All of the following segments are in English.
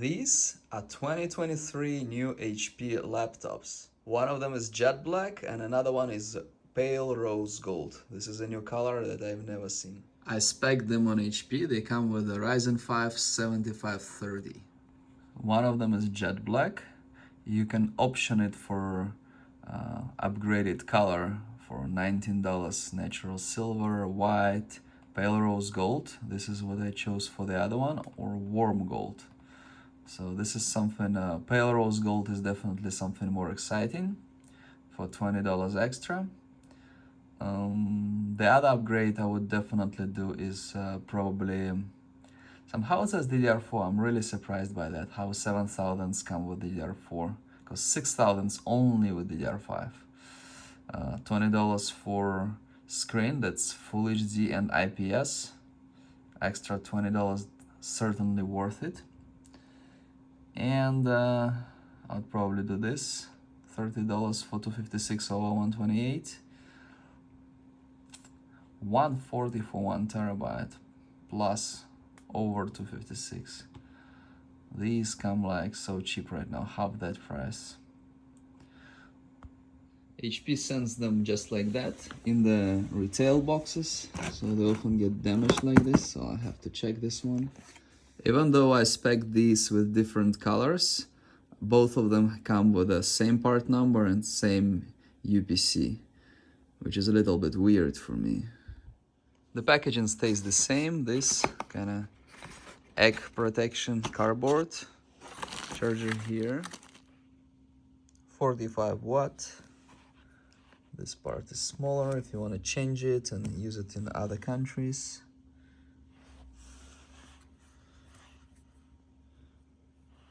These are 2023 new HP laptops. One of them is jet black and another one is pale rose gold. This is a new color that I've never seen. I spec'd them on HP. They come with a Ryzen 5 7530. One of them is jet black. You can option it for upgraded color for $19. Natural silver, white, pale rose gold. This is what I chose for the other one, or warm gold. So this is something, pale rose gold is definitely something more exciting for $20 extra. The other upgrade I would definitely do is probably, somehow it says DDR4, I'm really surprised by that, how 7000s come with DDR4, because 6000s only with DDR5. $20 for screen that's Full HD and IPS, extra $20 certainly worth it. And I'd probably do this, $30 for 256 over 128, $140 for 1 terabyte plus over 256. These come like so cheap right now, half that price. HP sends them just like that in the retail boxes, so they often get damaged like this, so I have to check this one. Even though I spec these with different colors, both of them come with the same part number and same UPC, which is a little bit weird for me. The packaging stays the same, this kind of egg protection cardboard, charger here, 45 watt. This part is smaller if you want to change it and use it in other countries.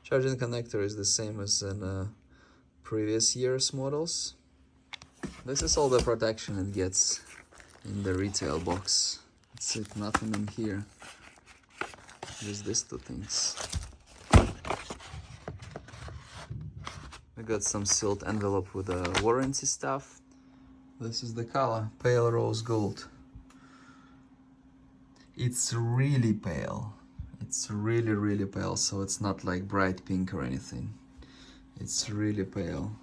Charging connector is the same as in previous year's models. This is all the protection it gets in the retail box. That's it, nothing in here. Just these two things. We got some sealed envelope with warranty stuff. This is the color, pale rose gold. It's really pale. It's really pale, so it's not like bright pink or anything. It's really pale.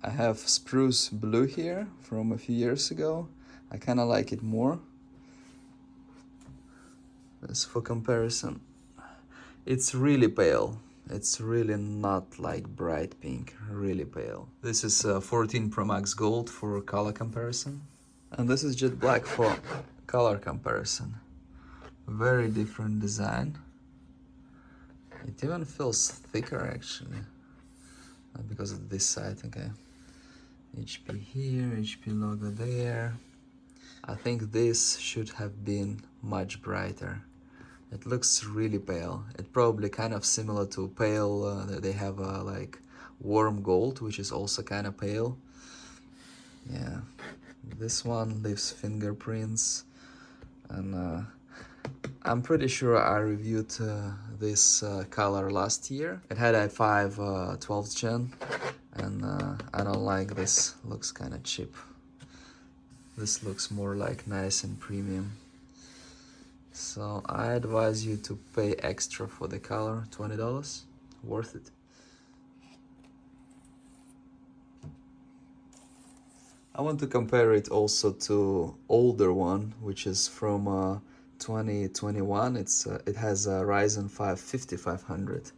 I have spruce blue here from a few years ago. I kind of like it more. As for comparison, it's really pale. It's really not like bright pink, really pale. This is 14 Pro Max Gold for color comparison. And this is jet black for color comparison. Very different design. It even feels thicker actually. Because of this side, okay. HP here, HP logo there. I think this should have been much brighter. It looks really pale. It's probably kind of similar to pale, they have like warm gold, which is also kind of pale. Yeah, this one leaves fingerprints, and I'm pretty sure I reviewed this color last year. It had a 5 12th gen, and I don't like this, looks kind of cheap. This looks more like nice and premium. So I advise you to pay extra for the color, $20, worth it. I want to compare it also to older one, which is from 2021. It has a Ryzen 5 5500.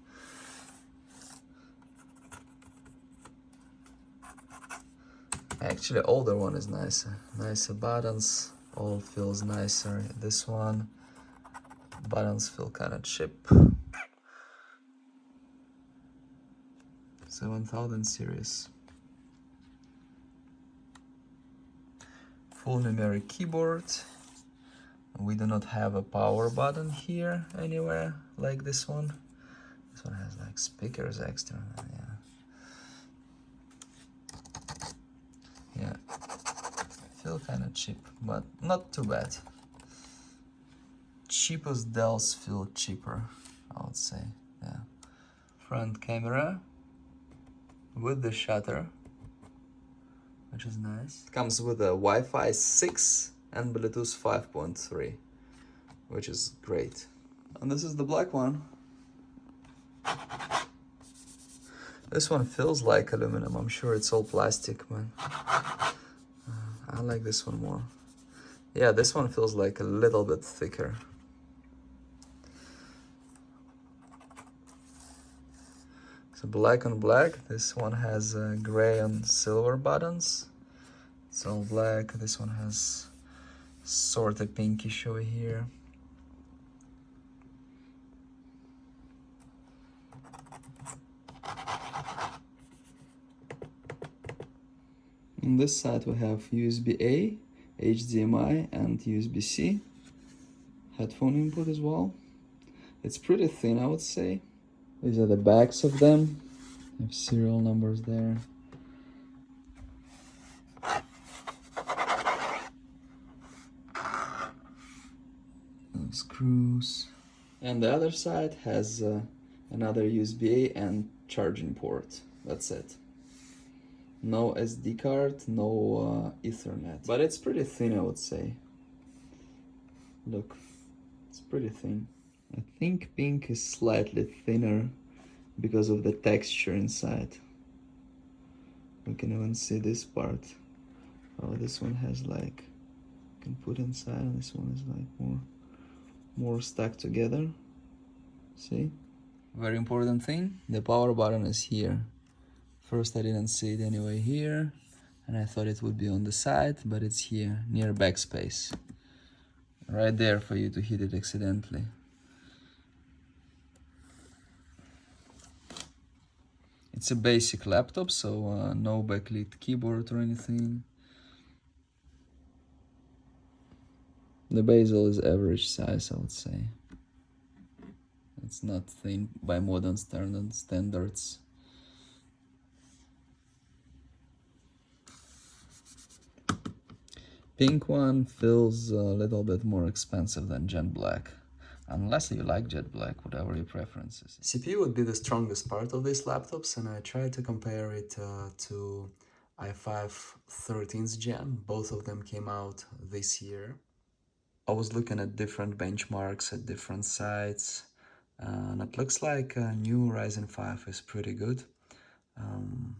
Actually, older one is nicer. Nicer buttons, all feels nicer. This one, buttons feel kind of cheap. 7000 series. Full numeric keyboard. We do not have a power button here anywhere like this one. This one has like speakers extra, yeah. Feel kind of cheap, but not too bad. Cheapest Dells feel cheaper, I would say, yeah. Front camera with the shutter, which is nice. It comes with a Wi-Fi 6 and Bluetooth 5.3, which is great. And this is the black one. This one feels like aluminum. I'm sure it's all plastic, man. I like this one more. Yeah, this one feels like a little bit thicker. So black on black. This one has gray and silver buttons. It's all black. This one has sort of pinkish over here. On this side we have USB-A, HDMI and USB-C. Headphone input as well. It's pretty thin, I would say. These are the backs of them. They have serial numbers there. Screws. And the other side has another USB-A and charging port. That's it. No SD card, no Ethernet. But it's pretty thin, I would say. Look, it's pretty thin. I think pink is slightly thinner because of the texture inside. We can even see this part. Oh, this one has like, you can put inside, and this one is like more stuck together. See? Very important thing, the power button is here. First I didn't see it anyway here, and I thought it would be on the side, but it's here, near backspace. Right there for you to hit it accidentally. It's a basic laptop, so no backlit keyboard or anything. The bezel is average size, I would say. It's not thin by modern standards. Pink one feels a little bit more expensive than jet black. Unless you like jet black, whatever your preference is. CPU would be the strongest part of these laptops, and I tried to compare it to i5 13th gen. Both of them came out this year. I was looking at different benchmarks at different sites, and it looks like a new Ryzen 5 is pretty good.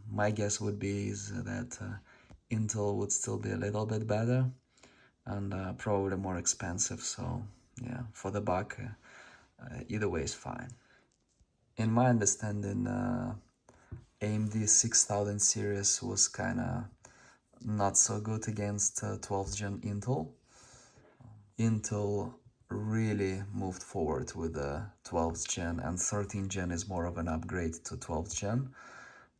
My guess would be that Intel would still be a little bit better and probably more expensive, so yeah, for the buck, either way is fine. In my understanding, AMD 6000 series was kinda not so good against 12th gen Intel. Intel really moved forward with the 12th gen, and 13th gen is more of an upgrade to 12th gen.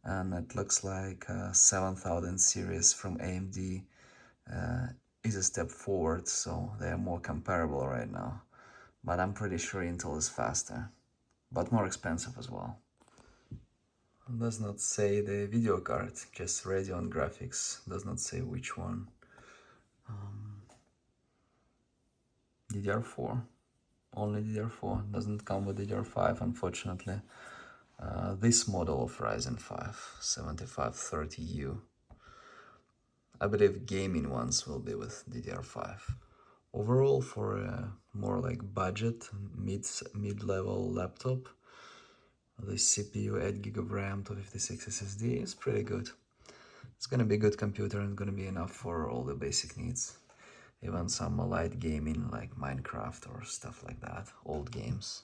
And it looks like 7000 series from AMD is a step forward, so they are more comparable right now. But I'm pretty sure Intel is faster, but more expensive as well. It does not say the video card, just Radeon graphics, does not say which one. DDR4, only DDR4, doesn't come with DDR5 unfortunately. This model of Ryzen 5 7530U. I believe gaming ones will be with DDR5. Overall, for a more like budget, mid-level laptop, the CPU 8GB of RAM, 256 SSD is pretty good. It's gonna be a good computer and gonna be enough for all the basic needs. Even some light gaming like Minecraft or stuff like that, old games.